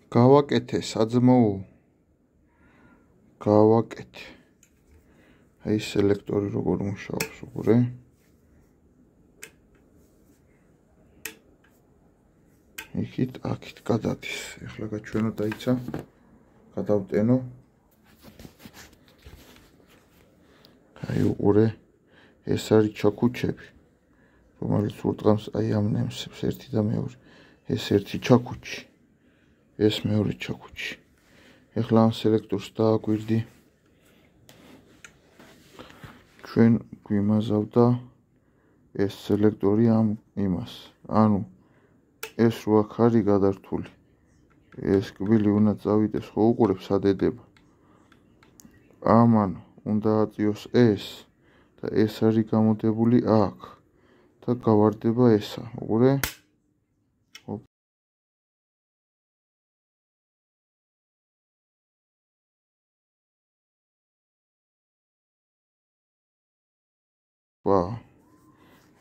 გავაკეთე საძმოო. გავაკეთე. აი სელექტორი როგორ მუშაობს უყურე. იქით აქით გადადის. ეხლა გაჩვენო დაიცა. გადავტენო. აი უყურე. ეს არის ჩაქუჩები. რომელიც ურტყამს აი ამ ნემსებს ერთი და მეორე. ეს ერთი ჩაქუჩი. ეს მეორე ჩაქუჩი. ეხლა ამ სელექტორს დააგვირდი. ჩვენ გვიმაზავდა ეს სელექტორი ამ იმას. ანუ ეს რო აქ არის გადართული. ეს კბილი უნდა წავიდეს, ხო უყურებ სად ედება. ამან უნდა აწიოს ეს და ეს არის გამოდებული აქ. და გავარდება ესა, უყურე?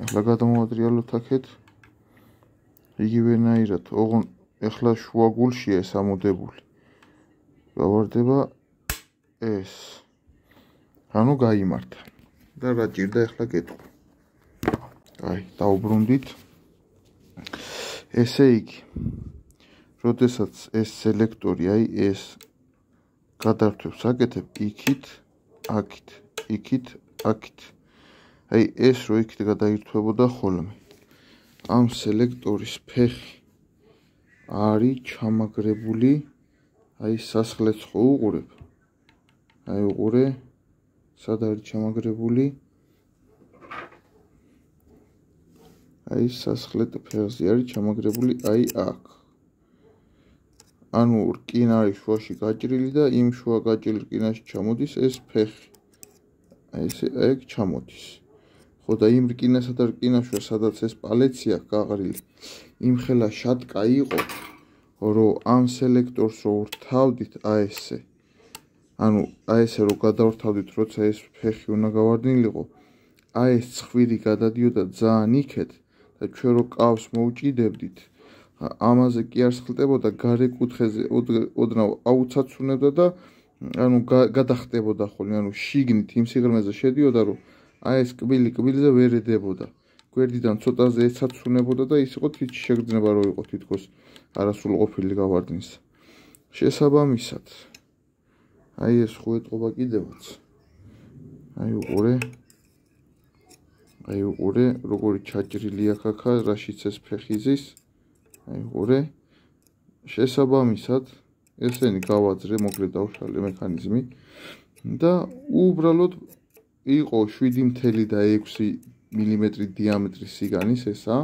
ეხლა გადამოვატრიალოთ აქეთ. იგივენაირად, ოღონ ეხლა შუაგულშია ეს ამოდებული. გავარდება ეს. ანუ გაიმართა. და რა ჭირდა ეხლა კითხვა. აი, დაუბრუნდით. ესე იგი, როდესაც ეს სელექტორი, აი ეს გადართვებს აკეთებ იქით, აქით, იქით, აქით. აი ეს რო იქით გადაირთვებოდა ხოლმე. ამ სელექტორის ფეხი არის ჩამაგრებული აი სასხლეც ხო უყურებ? აი უყურე, სად არის ჩამაგრებული? აი სასხლეთ ფეხზე არის ჩამაგრებული აი აქ. ანუ რკინა არის შუაში გაჭრილი და იმ შუა გაჭრილ რკინაში ჩამოდის ეს ფეხი. აი ესე ეგ ჩამოდის. ხო და იმ რკინასა და რკინაშუა სადაც ეს პალეცია გაყრილი. იმ ხელა შატკა იყო, რომ ამ სელექტორს რო ვრთავდით აი ესე. ანუ აი ესე რო გადავრთავდით, როცა ეს ფეხი უნდა გავარდნილიყო, აი ეს ცხვირი გადადიოდა ძალიან იქეთ და ჩვენ რო კავს მოვჭიდებდით, ამაზე კი არ სხლტებოდა გარე კუთხეზე ოდნავ აუცაცუნებდა და ანუ გადახტებოდა ხოლმე, ანუ შიგნით იმ სიღრმეზე შედიოდა, რომ აი ეს კბილი კბილზე ვერ ედებოდა. გვერდიდან ცოტაზე ეცაცუნებოდა და ის იყო თვითი შეგრძნება რო იყო თითქოს არასრულყოფილი გავარდნის. შესაბამისად აი ეს ხო ეტყობა კიდევაც. აი უყურე, როგორი ჩაჭრილი აქა, რაშიც ეს ფეხი ზის. აი უყურე. შესაბამისად ესენი გავაძრე, მოკლედ დავშალე მექანიზმი და უბრალოდ იყო 7.6 მმ დიამეტრის სიგანის ესა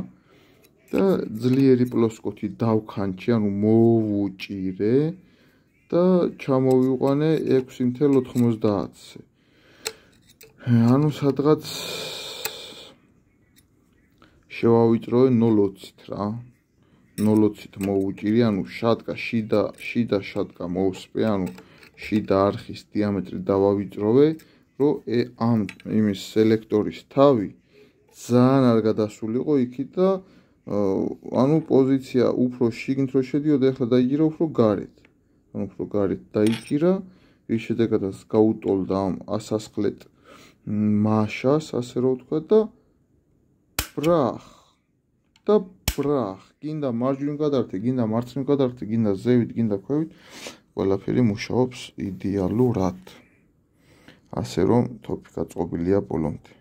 და ძლიერი პლოსკოთი დავქანჩი, ანუ მოვუჭირე და ჩამოვიყვანე 6.90-ზე. ანუ სადღაც შევავიწროვე 0.20-ით რა. 0.20-ით მოვუჭირი, ანუ შატკა შიდა შატკა მოვსპე, ანუ შიდა არხის დიამეტრი დავავიწროვე, რომ ამ იმის სელექტორის თავი ძალიან არ გადასულიყო იქით და ანუ პოზიცია უფრო შიგნით რო შედიოდა, ეხლა დაიჭირა უფრო გარეთ. ანუ უფრო გარეთ დაიჭირა, რის შედეგადაც გაუტოლდა ამ ასასხლეთ მაშას, ასე რომ ვთქვა და ბრახ. გინდა მარჯვნივ გადართე, გინდა მარცხნივ გადართე, გინდა ზევით, გინდა ქვევით, ყველაფერი მუშაობს იდეალურად. ასე რომ თოფი გაწყობილია ბოლომდე.